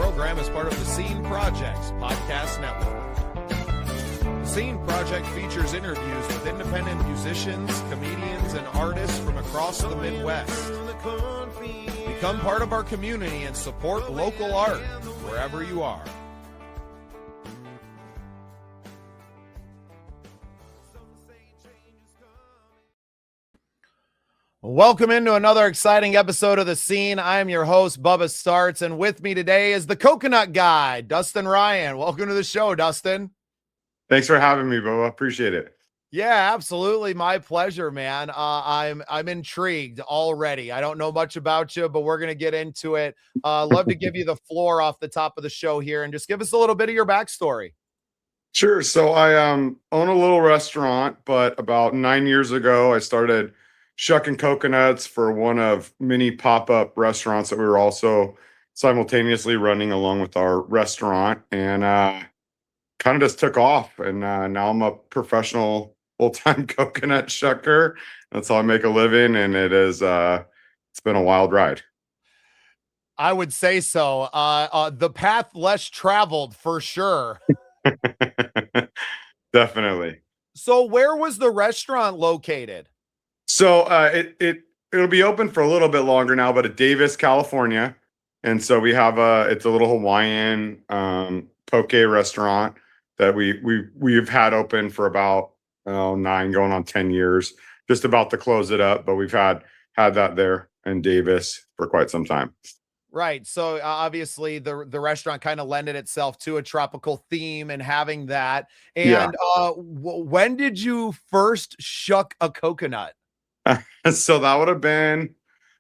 program is part of the Scene Project's podcast network. The Scene Project features interviews with independent musicians, comedians, and artists from across the Midwest. Become part of our community and support local art wherever you are. Welcome into another exciting episode of The Scene. I am your host, Bubba Startz, and with me today is the coconut guy, Dustin Ryen. Welcome to the show, Dustin. Thanks for having me, Bubba. Appreciate it. Yeah, absolutely. My pleasure, man. I'm intrigued already. I don't know much about you, but we're going to get into it. Love to give you the floor off the top of the show here and just give us a little bit of your backstory. Sure. So I own a little restaurant, but about 9 years ago, I started shucking coconuts for one of many pop-up restaurants that we were also simultaneously running along with our restaurant, and kind of just took off. And now I'm a professional full-time coconut shucker. That's how I make a living, and it's been a wild ride. I would say so. The path less traveled for sure. Definitely. So where was the restaurant located? So it'll be open for a little bit longer now, but at Davis, California. And so we have it's a little Hawaiian poke restaurant that we've had open for about 9 going on 10 years, just about to close it up, but we've had that there in Davis for quite some time. Right. So obviously the restaurant kind of lended itself to a tropical theme and having that. And when did you first shuck a coconut? So that would have been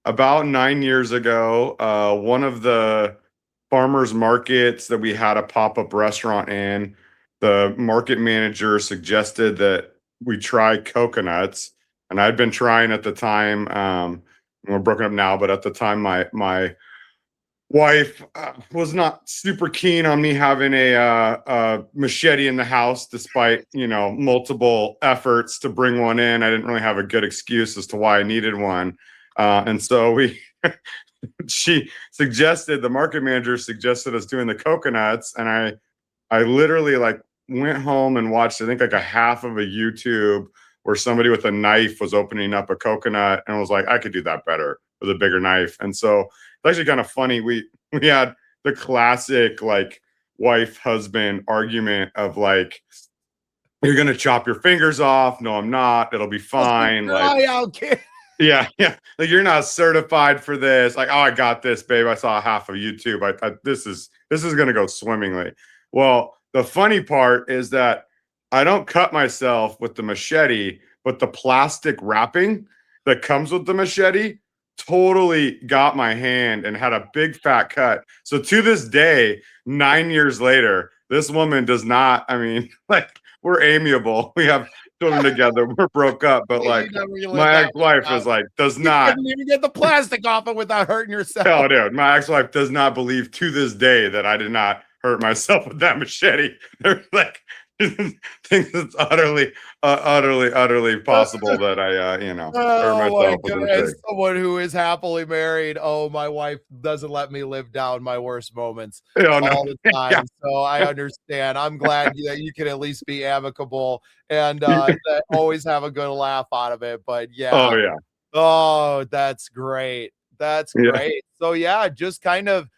about 9 years ago. One of the farmers markets that we had a pop-up restaurant in, the market manager suggested that we try coconuts. And I'd been trying at the time. We're broken up now, but at the time, my wife was not super keen on me having a machete in the house, despite, multiple efforts to bring one in. I didn't really have a good excuse as to why I needed one. And so the market manager suggested us doing the coconuts. And I literally went home and watched, I think a half of a YouTube where somebody with a knife was opening up a coconut and was like, I could do that better with a bigger knife. And so it's actually kind of funny. We had the classic wife-husband argument of you're gonna chop your fingers off. No, I'm not. It'll be fine. Yeah. You're not certified for this. Oh, I got this, babe. I saw half of YouTube. This is gonna go swimmingly. Well, the funny part is that I don't cut myself with the machete, but the plastic wrapping that comes with the machete totally got my hand and had a big fat cut. So to this day, 9 years later, this woman does not, we're amiable. We have children together. We're broke up, but my ex-wife is does not. You couldn't even get the plastic off it without hurting yourself. Oh, dude, my ex-wife does not believe to this day that I did not hurt myself with that machete. They're think it's utterly possible that I, hurt myself with a mistake. Someone who is happily married. Oh, my wife doesn't let me live down my worst moments all the time. Yeah. So I understand. I'm glad that you can at least be amicable and always have a good laugh out of it. But yeah. Oh yeah. Oh, that's great. That's great. So yeah, just kind of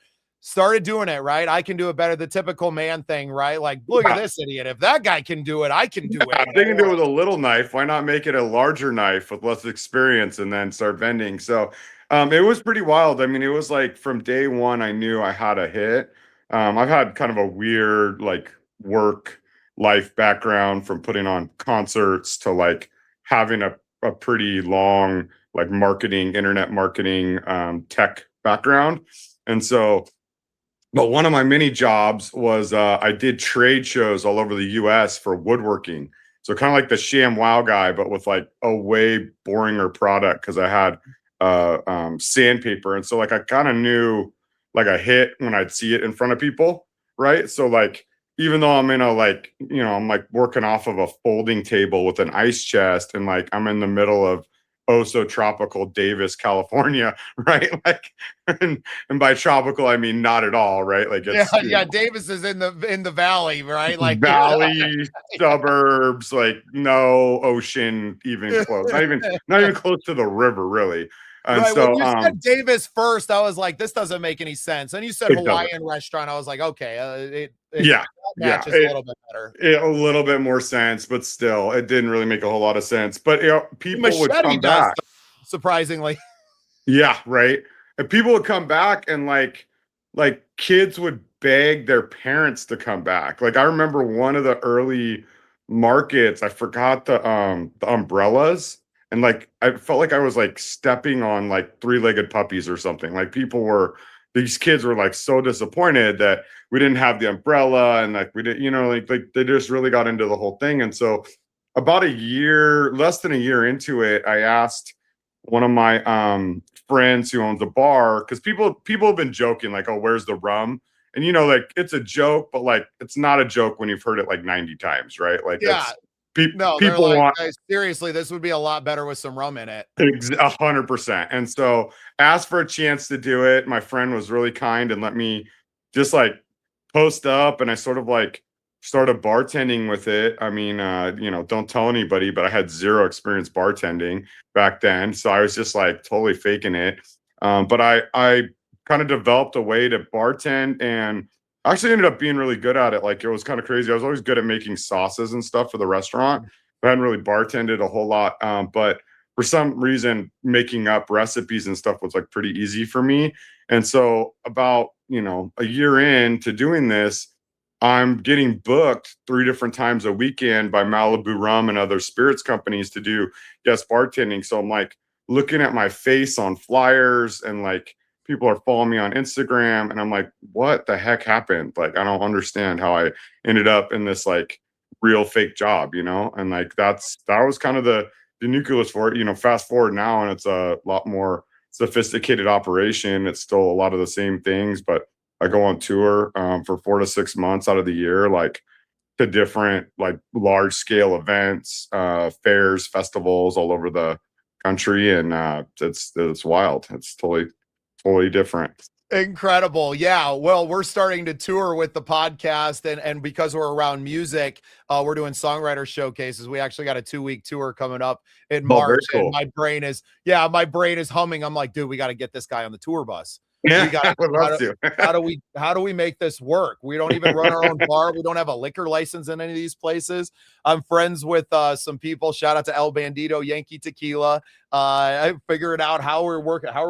started doing it, right? I can do it better. The typical man thing, right? Look at this idiot. If that guy can do it, I can do it. If they can do it with a little knife, why not make it a larger knife with less experience and then start vending? So it was pretty wild. It was from day one, I knew I had a hit. I've had kind of a weird work life background, from putting on concerts to having a pretty long internet marketing tech background. And so but one of my many jobs was I did trade shows all over the US for woodworking. So kind of like the Sham Wow guy, but with a way boringer product, because I had sandpaper. And so I kind of knew a hit when I'd see it in front of people, right? So even though I'm in a I'm working off of a folding table with an ice chest, and I'm in the middle of oh so tropical Davis, California, right? Like, and by tropical, I mean not at all, right? Like it's Davis is in the valley, right? Like valley suburbs, like no ocean even close, not even close to the river, really. And right. so, When you said Davis first, I was like, this doesn't make any sense. And you said it doesn't. Hawaiian restaurant. I was like, okay, Yeah, matches a little bit better. a little bit more sense, but still, it didn't really make a whole lot of sense. But people would Machete come does, back. surprisingly. Yeah, right. And people would come back, and like kids would beg their parents to come back. Like I remember one of the early markets, I forgot the umbrellas, and like I felt like I was like stepping on like three-legged puppies or something. Like these kids were like so disappointed that we didn't have the umbrella, and like we didn't, like they just really got into the whole thing. And so about less than a year into it, I asked one of my friends who owns a bar, because people have been joking like, oh, where's the rum? And like it's a joke, but like it's not a joke when you've heard it like 90 times, right? Like that's people like, want, guys, seriously, this would be a lot better with some rum in it. 100%. And so asked for a chance to do it. My friend was really kind and let me just like post up, and I sort of like started bartending with it. I mean, don't tell anybody, but I had zero experience bartending back then. So I was just like totally faking it. But I kind of developed a way to bartend, and actually ended up being really good at it. Like it was kind of crazy. I was always good at making sauces and stuff for the restaurant. I hadn't really bartended a whole lot. But for some reason, making up recipes and stuff was like pretty easy for me. And so about, a year into doing this, I'm getting booked 3 different times a weekend by Malibu Rum and other spirits companies to do guest bartending. So I'm like looking at my face on flyers, and like people are following me on Instagram, and I'm like, what the heck happened? Like, I don't understand how I ended up in this like real fake job, and like that was kind of the nucleus for it. Fast forward now, and it's a lot more sophisticated operation. It's still a lot of the same things, but I go on tour for 4 to 6 months out of the year, like to different like large scale events, fairs, festivals all over the country, and it's wild. It's totally different. Incredible. Yeah. Well, we're starting to tour with the podcast, and because we're around music, we're doing songwriter showcases. We actually got a 2-week tour coming up in March. Very cool. And my brain is humming. I'm like, dude, we got to get this guy on the tour bus. Yeah, I would love to. How do we make this work? We don't even run our own bar. We don't have a liquor license in any of these places. I'm friends with some people. Shout out to El Bandito, Yankee Tequila. I figured out how are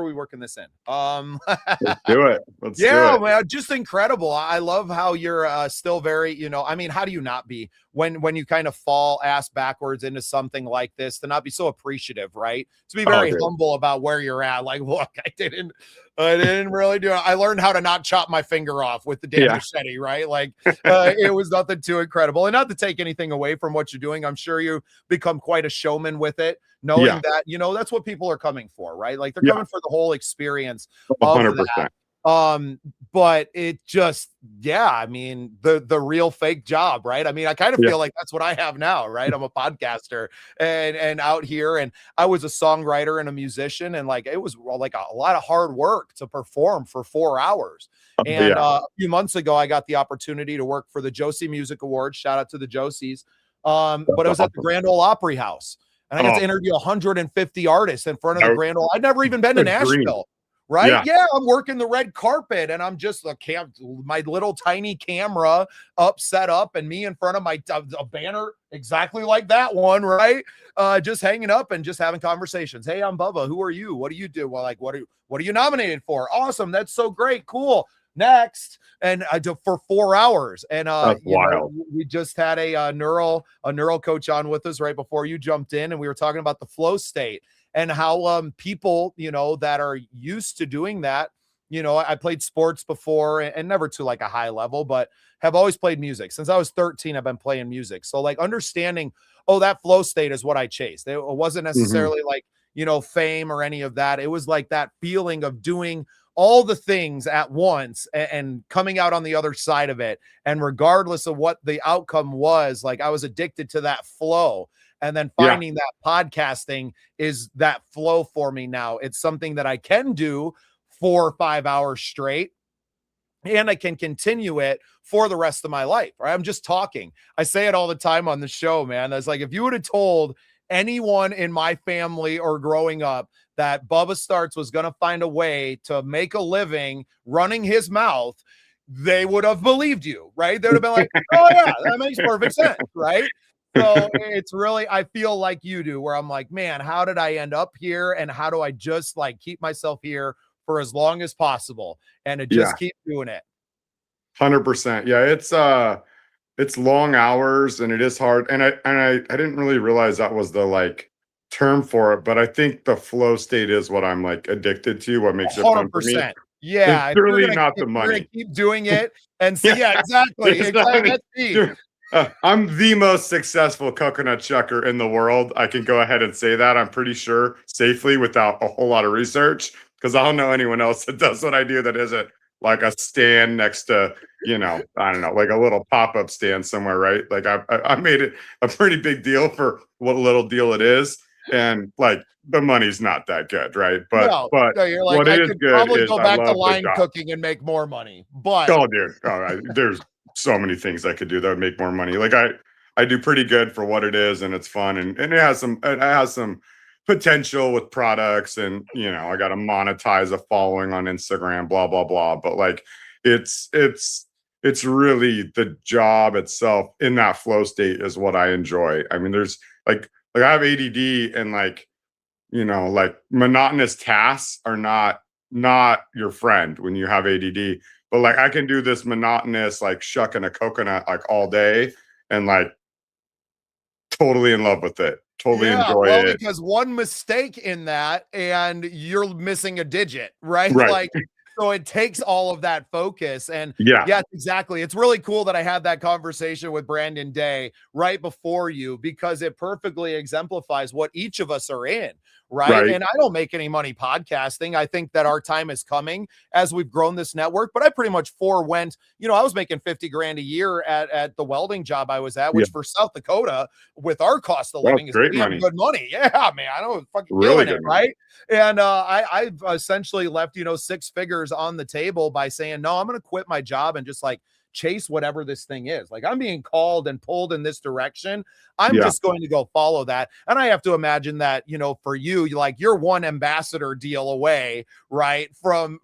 we working this in? Let's do it. Let's do it. Man, just incredible. I love how you're still very, I mean, how do you not be when you kind of fall ass backwards into something like this, to not be so appreciative, right? To be very humble about where you're at. Like, look, I didn't really do it. I learned how to not chop my finger off with the damn machete, right? Like, it was nothing too incredible. And not to take anything away from what you're doing, I'm sure you become quite a showman with it, knowing that, that's what people are coming for, right? Like they're coming for the whole experience. 100%. But it just, I mean, the real fake job, right? I mean, I kind of feel like that's what I have now, right? I'm a podcaster and out here, and I was a songwriter and a musician, and like it was like a lot of hard work to perform for 4 hours. And a few months ago, I got the opportunity to work for the Josie Music Awards. Shout out to the Josies. But it was at the Grand Ole Opry House, and I got to interview 150 artists in front of the Grand Ole. I'd never even been to Nashville. Right? Yeah, I'm working the red carpet, and I'm just my little tiny camera set up, and me in front of a banner exactly like that one, right? Just hanging up and just having conversations. Hey, I'm Bubba. Who are you? What do you do? Well, like, what are you nominated for? Awesome. That's so great. Cool. Next. And I do for 4 hours. And we just had a neural coach on with us right before you jumped in, and we were talking about the flow state. And how people, that are used to doing that, I played sports before, and never to like a high level, but have always played music. Since I was 13, I've been playing music. So like understanding, that flow state is what I chased. It wasn't necessarily like, fame or any of that. It was like that feeling of doing all the things at once and coming out on the other side of it. And regardless of what the outcome was, like I was addicted to that flow. And then Yeah. finding that podcasting is that flow for me now. It's something that I can do 4 or 5 hours straight, and I can continue it for the rest of my life. Right? I'm just talking. I say it all the time on the show, man. That's like, if you would have told anyone in my family or growing up that Bubba Startz was going to find a way to make a living running his mouth, they would have believed you, right? They would have been like, oh yeah, that makes perfect sense, right? So it's really, I feel like you do, where I'm like, man, how did I end up here? And how do I just like keep myself here for as long as possible and to just keep doing it? 100%. Yeah, it's long hours and it is hard. And I didn't really realize that was the like term for it, but I think the flow state is what I'm like addicted to, what makes it fun for me. 100%. Yeah, It's really not the if you're gonna money. keep doing it and see, yeah, exactly. It's not- Exactly. That's me. dude, I'm the most successful coconut chucker in the world. I can go ahead and say that. I'm pretty sure safely without a whole lot of research, because I don't know anyone else that does what I do that isn't like a stand next to, I don't know, like a little pop-up stand somewhere, right? Like I made it a pretty big deal for what little deal it is. And like the money's not that good, right? But no, you're like, what I is could good probably is go I back to love the line job. cooking and make more money. But Oh, dude, there's so many things I could do that would make more money. Like I do pretty good for what it is, and it's fun, and it has some potential with products, and I got to monetize a following on Instagram, blah blah blah. But like, it's really the job itself in that flow state is what I enjoy. I mean, there's like I have ADD, and like like monotonous tasks are not your friend when you have ADD. But like I can do this monotonous like shucking a coconut like all day and like totally in love with it. Totally enjoy it. because one mistake in that and you're missing a digit, right? Right. Like, so it takes all of that focus. And Yeah. yeah, exactly. It's really cool that I had that conversation with Brandon Day right before you, because it perfectly exemplifies what each of us are in. Right. And I don't make any money podcasting. I think that our time is coming as we've grown this network, but I pretty much forewent, I was making 50 grand a year at the welding job I was at, which for South Dakota with our cost of living is great damn money. good money. Yeah, man. I don't fucking Really killing good it. money. Right. And I've essentially left, 6 figures on the table by saying, no, I'm going to quit my job and just like chase whatever this thing is. Like, I'm being called and pulled in this direction. I'm just going to go follow that. And I have to imagine that, for you, you're one ambassador deal away, right? From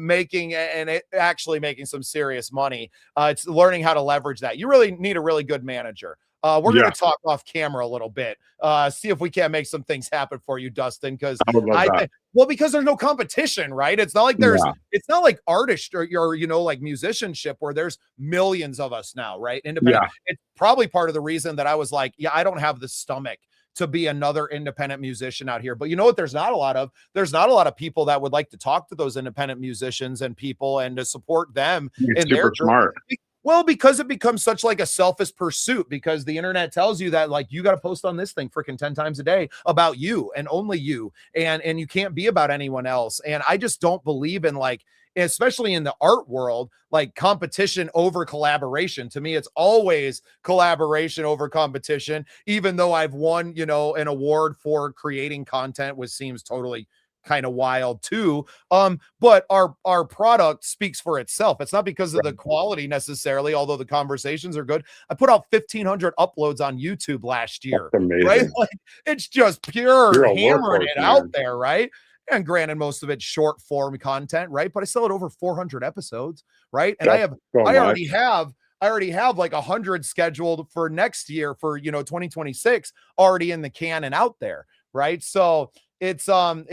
making and it actually making some serious money. It's learning how to leverage that. You really need a really good manager. We're going to talk off camera a little bit, see if we can't make some things happen for you, Dustin, because I would love that. well, because there's no competition, right? It's not like it's not like artist or like musicianship where there's millions of us now, right? Independent. It's probably part of the reason that I was like, I don't have the stomach to be another independent musician out here. But you know what? There's not a lot of people that would like to talk to those independent musicians and people and to support them in their smart. Well, because it becomes such like a selfish pursuit, because the internet tells you that like you got to post on this thing freaking 10 times a day about you and only you, and you can't be about anyone else. And I just don't believe in like, especially in the art world, like competition over collaboration. To me, it's always collaboration over competition, even though I've won, an award for creating content, which seems totally kind of wild too. But our product speaks for itself. It's not because of the quality necessarily, although the conversations are good. I put out 1,500 uploads on YouTube last year. That's amazing. Right? Like, it's just pure hammering it out man. there, right? And granted, most of it's short form content, right? But I still had over 400 episodes, right? And I already have like 100 scheduled for next year for 2026 already in the can and out there, right? So it's an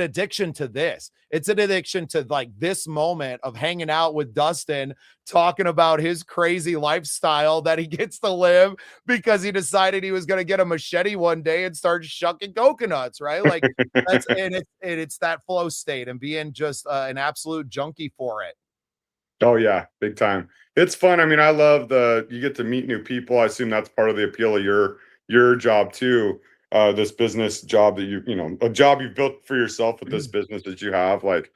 addiction to this. It's an addiction to like this moment of hanging out with Dustin, talking about his crazy lifestyle that he gets to live because he decided he was going to get a machete one day and start shucking coconuts, right? Like it's that flow state and being just an absolute junkie for it. Oh yeah, big time. It's fun. I mean, I love you get to meet new people. I assume that's part of the appeal of your job too. This business job that a job you've built for yourself with this business that you have, like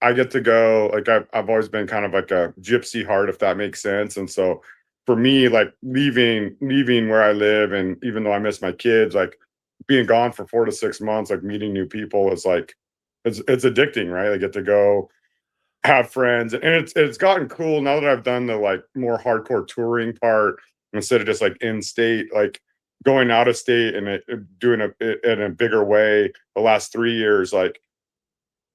I get to go, like I've always been kind of like a gypsy heart, if that makes sense. And so for me, like leaving where I live, and even though I miss my kids, like being gone for 4 to 6 months, like meeting new people is like it's addicting, right? I get to go have friends, and it's gotten cool now that I've done the like more hardcore touring part instead of just like in state, like going out of state and doing it in a bigger way. The last 3 years, like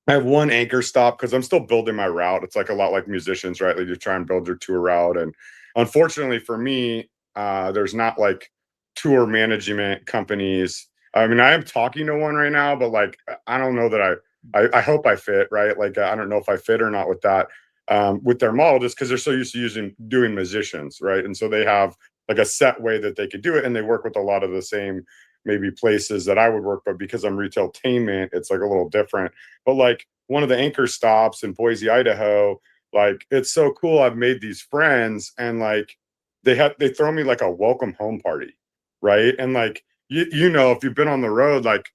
I have one anchor stop because I'm still building my route. It's like a lot like musicians, right? Like you try and build your tour route. And unfortunately for me, there's not like tour management companies. I mean, I am talking to one right now, but like I don't know that I hope I fit, right? Like I don't know if I fit or not with that, with their model, just because they're so used to doing musicians, right? And so they have like a set way that they could do it, and they work with a lot of the same maybe places that I would work, but because I'm retailtainment, it's like a little different. But like one of the anchor stops in Boise, Idaho, like it's so cool. I've made these friends, and like they throw me like a welcome home party, right? And like you know, if you've been on the road, like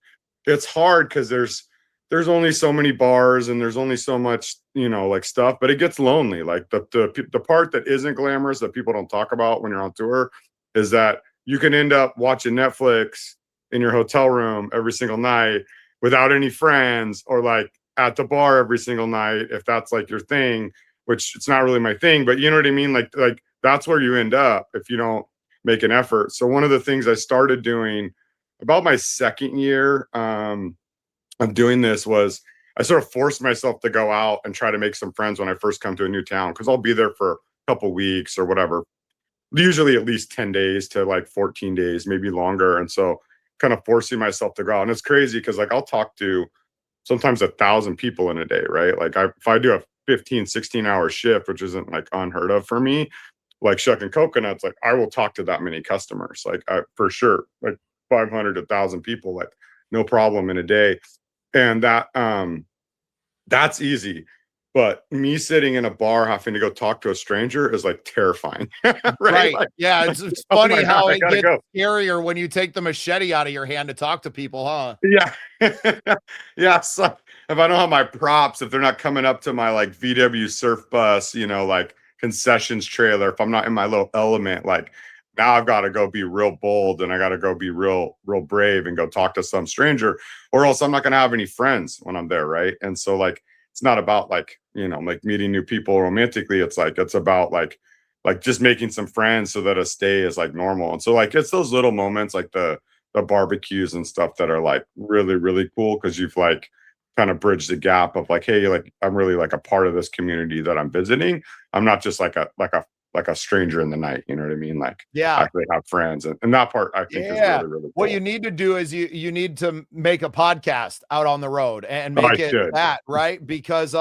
it's hard because there's only so many bars and there's only so much, you know, like stuff, but it gets lonely. Like the part that isn't glamorous that people don't talk about when you're on tour is that you can end up watching Netflix in your hotel room every single night without any friends, or like at the bar every single night if that's like your thing, which it's not really my thing, but you know what I mean? Like that's where you end up if you don't make an effort. So one of the things I started doing about my second year of doing this was I sort of forced myself to go out and try to make some friends when I first come to a new town, because I'll be there for a couple weeks or whatever, usually at least 10 days to like 14 days, maybe longer. And so kind of forcing myself to go out. And it's crazy because like I'll talk to sometimes 1,000 people in a day, right? Like if I do a 15-16 hour shift, which isn't like unheard of for me, like shucking coconuts, like I will talk to that many customers, like for sure, like 500 to 1,000 people, like no problem in a day. And that's easy. But me sitting in a bar having to go talk to a stranger is like terrifying. Right. Like, Yeah. It's oh funny my how God, I it gotta gets go. scarier when you take the machete out of your hand to talk to people, huh? Yeah. Yeah. So if I don't have my props, if they're not coming up to my like VW surf bus, you know, like concessions trailer, if I'm not in my little element, like now I've got to go be real bold, and I got to go be real brave and go talk to some stranger, or else I'm not going to have any friends when I'm there. Right. And so like, it's not about like, you know, like meeting new people romantically. It's like, it's about like just making some friends so that a stay is like normal. And so like, it's those little moments, like the barbecues and stuff that are like really cool, because you've like kind of bridged the gap of like, hey, like I'm really like a part of this community that I'm visiting. I'm not just like a stranger in the night, you know what I mean? Like I Yeah. actually have friends, and that part I think is Yeah. really What cool. you need to do is you need to make a podcast out on the road and Oh, I make it should. that, right? Because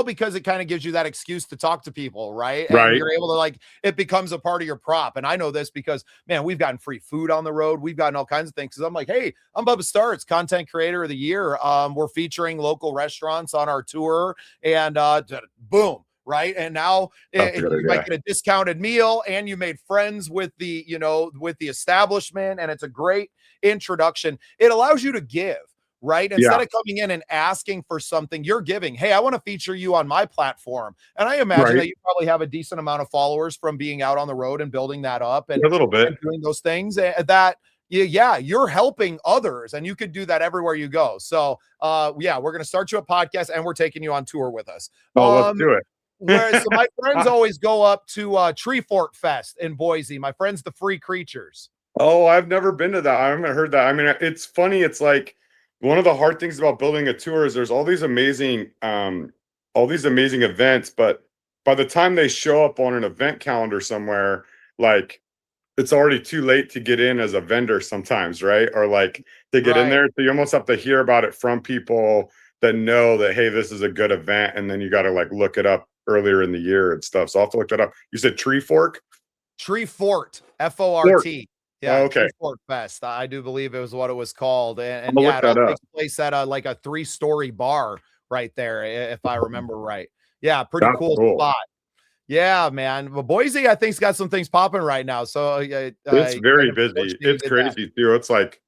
because it kind of gives you that excuse to talk to people, right? And Right. you're able to like it becomes a part of your prop. And I know this because man, we've gotten free food on the road. We've gotten all kinds of things. Cause I'm like, hey, I'm Bubba Startz, content creator of the year. We're featuring local restaurants on our tour, and boom. Right. And now That's a good you might idea. get a discounted meal, and you made friends with the, with the establishment. And it's a great introduction. It allows you to give, right? Instead Yeah. of coming in and asking for something, you're giving. Hey, I want to feature you on my platform. And I imagine Right. that you probably have a decent amount of followers from being out on the road and building that up A little bit. and doing those things that yeah, you're helping others, and you could do that everywhere you go. So yeah, we're going to start you a podcast, and we're taking you on tour with us. Oh, let's do it. Whereas so my friends always go up to Tree Fort Fest in Boise. My friends, the Free Creatures. Oh, I've never been to that. I haven't heard that. I mean, it's funny. It's like one of the hard things about building a tour is there's all these amazing events, but by the time they show up on an event calendar somewhere, like it's already too late to get in as a vendor sometimes, right? Or like to get in Right. there. So you almost have to hear about it from people that know that, hey, this is a good event. And then you got to like look it up earlier in the year and stuff. So I'll have to look that up. You said Tree Fork? Tree Fort, F-O-R-T. Oh, Yeah, okay. Tree Fort Fest. I do believe it was what it was called. And I'll yeah, look it all that up. takes place at like a 3-story bar right there, if I remember right. Yeah, pretty That's cool cool. spot. Yeah, man. Well, Boise, I think's got some things popping right now. So It's I very kind of busy. unfortunate you It's did that. crazy too. It's like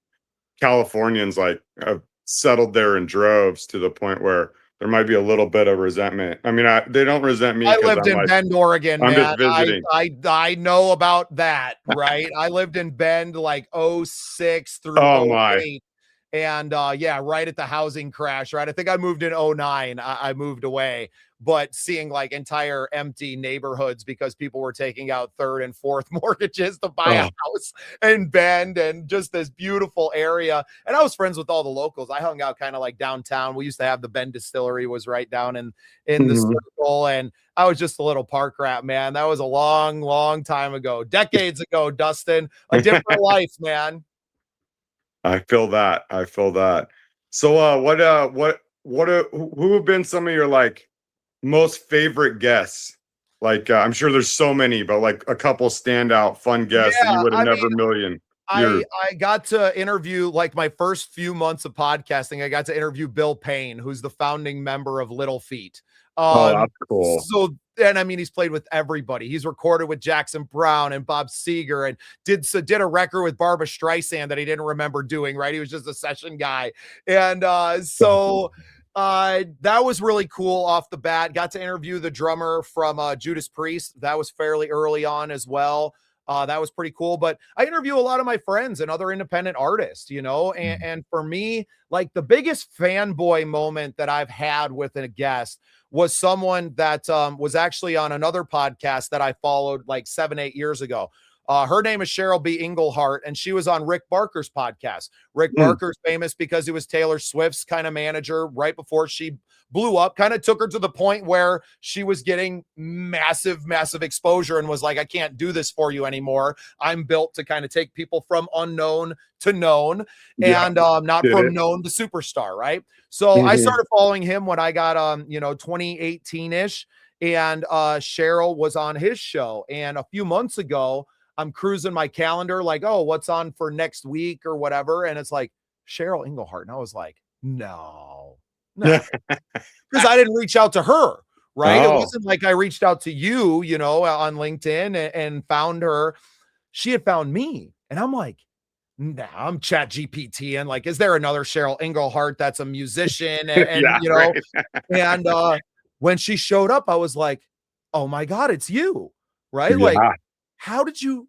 Californians like have settled there in droves to the point where there might be a little bit of resentment. I mean, they don't resent me I because lived I'm in like, Bend, Oregon, I'm man. just visiting. I know about that, right? I lived in Bend like 06 through Oh my. 08. And yeah, right at the housing crash, right? I think I moved in 09. I moved away, but seeing like entire empty neighborhoods because people were taking out third and fourth mortgages to buy a house in Bend, and just this beautiful area. And I was friends with all the locals. I hung out kind of like downtown. We used to have the Bend Distillery was right down in the circle, and I was just a little park rat, man. That was a long, long time ago, decades ago, Dustin. A different life, man. I feel that. I feel that. So who have been some of your like most favorite guests? Like I'm sure there's so many, but like a couple standout fun guests that you Yeah, would have I never mean, million. I got to interview, like my first few months of podcasting, I got to interview Bill Payne, who's the founding member of Little Feat. Oh, that's cool. So, and I mean, he's played with everybody. He's recorded with Jackson Brown and Bob Seger, and did a record with Barbara Streisand that he didn't remember doing, right? He was just a session guy. And that was really cool off the bat. Got to interview the drummer from Judas Priest. That was fairly early on as well. That was pretty cool. But I interview a lot of my friends and other independent artists, you know, and for me, like the biggest fanboy moment that I've had with a guest was someone that was actually on another podcast that I followed like 7-8 years ago. Her name is Cheryl B. Englehart, and she was on Rick Barker's podcast. Rick Barker's famous because he was Taylor Swift's kind of manager right before she blew up, kind of took her to the point where she was getting massive, massive exposure and was like, I can't do this for you anymore. I'm built to kind of take people from unknown to known, and not from known to superstar, right? So I started following him when I got 2018-ish, and Cheryl was on his show. And a few months ago, I'm cruising my calendar, like, oh, what's on for next week or whatever. And it's like Cheryl Englehart. And I was like, no, because I didn't reach out to her, right? It wasn't like I reached out to you, on LinkedIn and found her. She had found me. And I'm like, nah, I'm Chat GPT. And like, is there another Cheryl Englehart that's a musician? And when she showed up, I was like, oh my God, it's you, right? Like, how did you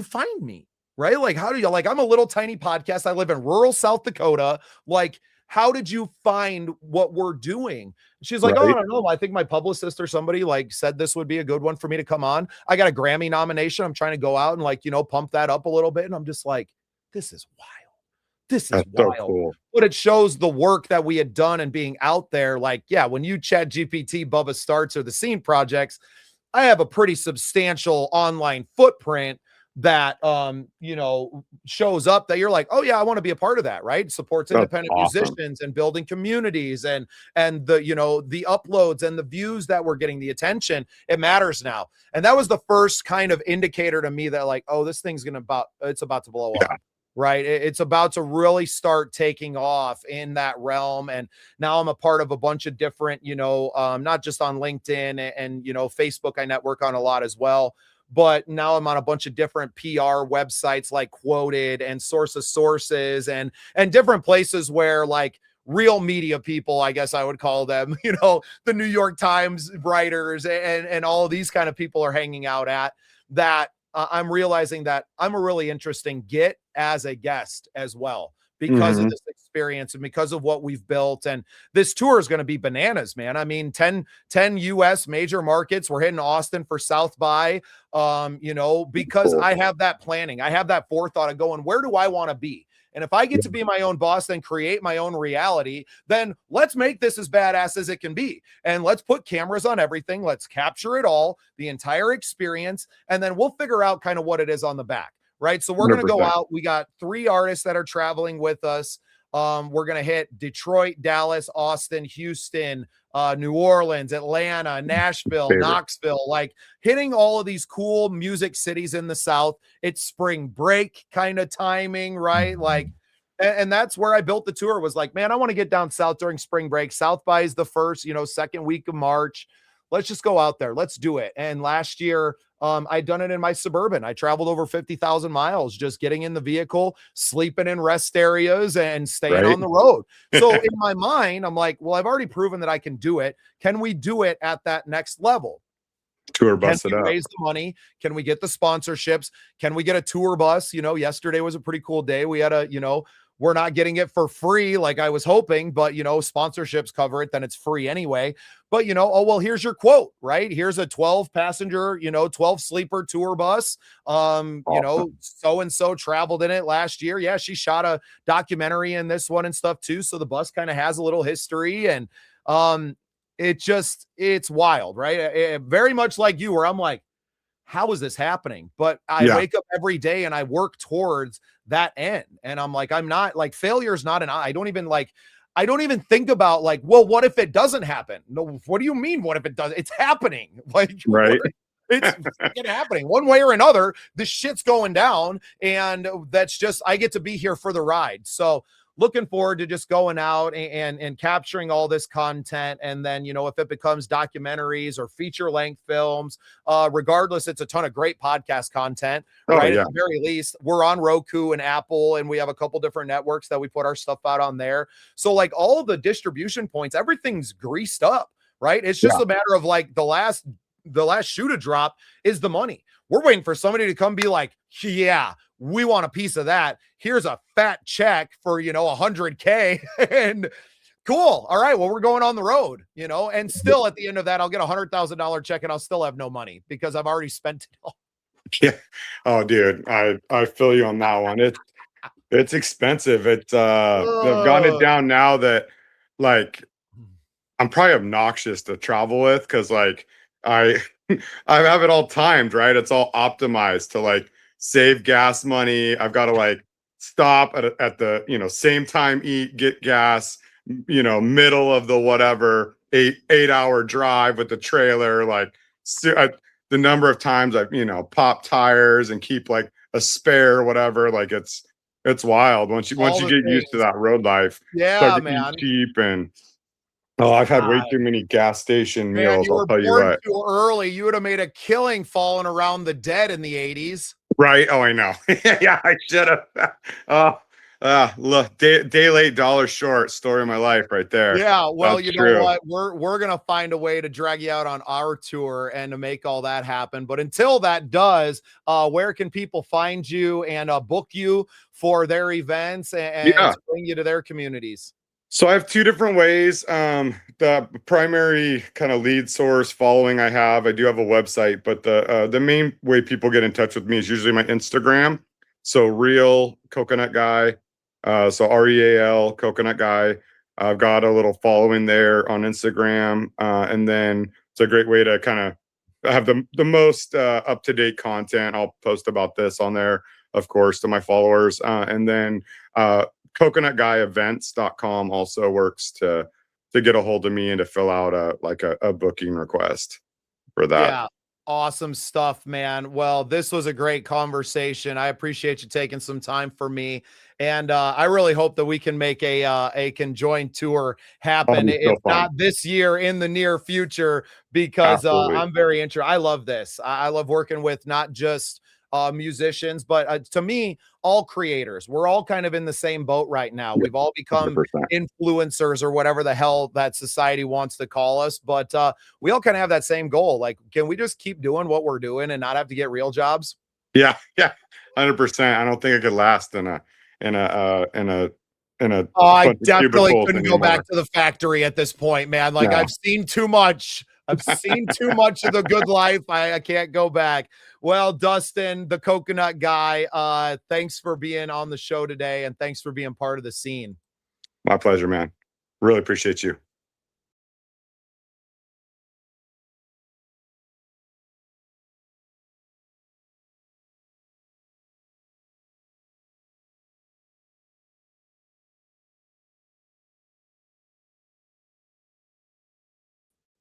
find me? Right? Like, I'm a little tiny podcast. I live in rural South Dakota. Like, how did you find what we're doing? She's like, oh, I don't know. I think my publicist or somebody like said this would be a good one for me to come on. I got a Grammy nomination. I'm trying to go out and pump that up a little bit. And I'm just like, this is wild. This is wild. So cool. But it shows the work that we had done and being out there. Like, yeah, when you Chat GPT, Bubba Startz, or the Scene Projects, I have a pretty substantial online footprint that, shows up that you're like, oh yeah, I want to be a part of that, right? Supports independent musicians and building communities and the uploads and the views that we're getting, the attention. It matters now. And that was the first kind of indicator to me that like, oh, this thing's it's about to blow up. Right. It's about to really start taking off in that realm. And now I'm a part of a bunch of different, not just on LinkedIn and Facebook, I network on a lot as well. But now I'm on a bunch of different PR websites like Quoted and Source of Sources and different places where like real media people, I guess I would call them, the New York Times writers and all of these kind of people are hanging out at that. I'm realizing that I'm a really interesting get as a guest as well because of this experience and because of what we've built. And this tour is going to be bananas, man. I mean, 10 US major markets. We're hitting Austin for South by, because I have that planning. I have that forethought of going, where do I want to be? And if I get to be my own boss and create my own reality, then let's make this as badass as it can be. And let's put cameras on everything. Let's capture it all, the entire experience. And then we'll figure out kind of what it is on the back. Right. So we're going to go out. We got 3 artists that are traveling with us. We're going to hit Detroit, Dallas, Austin, Houston, New Orleans, Atlanta, Nashville, Knoxville, like hitting all of these cool music cities in the South. It's spring break kind of timing, right? Like, and that's where I built the tour was like, man, I want to get down South during spring break. South by is the first, second week of March. let's just go out there. Let's do it. And last year, I'd done it in my Suburban. I traveled over 50,000 miles, just getting in the vehicle, sleeping in rest areas and staying on the road. So in my mind, I'm like, well, I've already proven that I can do it. Can we do it at that next level? Tour bus Can it we up. raise the money? Can we get the sponsorships? Can we get a tour bus? You know, yesterday was a pretty cool day. We had a, you know, we're not getting it for free like I was hoping, but you know, sponsorships cover it, then it's free anyway. But you know, oh well, here's your quote, right? Here's a 12 passenger, you know, 12 sleeper tour bus. You know, so and so traveled in it last year. Yeah, she shot a documentary in this one and stuff too. So the bus kind of has a little history, and it's wild, right? Very much like you, where I'm like, how is this happening? But I wake up every day and I work towards that end. And I'm like, I'm not like, failure is not I don't even think about like, well, what if it doesn't happen? No, what do you mean? What if it does? It's happening. Like, right. It's fucking happening one way or another. This shit's going down. And that's just, I get to be here for the ride. So looking forward to just going out and capturing all this content. And then, you know, if it becomes documentaries or feature length films, regardless, it's a ton of great podcast content, right? At the very least, we're on Roku and Apple, and we have a couple different networks that we put our stuff out on there. So like all of the distribution points, everything's greased up, right? It's just a matter of like the last shoe to drop is the money. We're waiting for somebody to come be like, yeah, we want a piece of that. Here's a fat check for, you know, 100K and cool. All right. Well, we're going on the road, you know, and still at the end of that, I'll get $100,000 check and I'll still have no money because I've already spent it all. Yeah. Oh, dude, I feel you on that one. It's expensive. It's I've gotten it down now that like I'm probably obnoxious to travel with because like I have it all timed, right? It's all optimized to like save gas money. I've got to like stop at the, you know, same time, eat, get gas, you know, middle of the whatever 8-hour drive with the trailer. Like the number of times I've, you know, pop tires and keep like a spare, whatever. Like it's wild once you get used to that road life. Yeah, man. Cheap and I've had way too many gas station meals. I'll tell you what. Too early. You would have made a killing falling around the dead in the 80s. Right. Oh, I know. Yeah, I should have. Look, day late, dollar short. Story of my life, right there. Yeah. Well, you know what? We're gonna find a way to drag you out on our tour and to make all that happen. But until that does, where can people find you and book you for their events and bring you to their communities? So I have two different ways. The primary kind of lead source following I do have a website, but the main way people get in touch with me is usually my Instagram. So REEL Coconut Guy. So REAL Coconut Guy. I've got a little following there on Instagram. And then it's a great way to kind of have the most up-to-date content. I'll post about this on there, of course, to my followers. And then coconutguyevents.com also works to get a hold of me and to fill out a booking request for that. Yeah. Awesome stuff, man. Well, this was a great conversation. I appreciate you taking some time for me. And I really hope that we can make a conjoined tour happen. If not this year, in the near future, because I'm very interested. I love this. I love working with not just musicians, but to me, all creators. We're all kind of in the same boat right now. We've all become 100%. Influencers or whatever the hell that society wants to call us, but we all kind of have that same goal. Like, can we just keep doing what we're doing and not have to get real jobs? Yeah, 100%. I don't think it could last in a I definitely couldn't go back to the factory at this point, man. Like I've seen too much. I've seen too much of the good life. I can't go back. Well, Dustin, the Coconut Guy, thanks for being on the show today, and thanks for being part of the scene. My pleasure, man. Really appreciate you.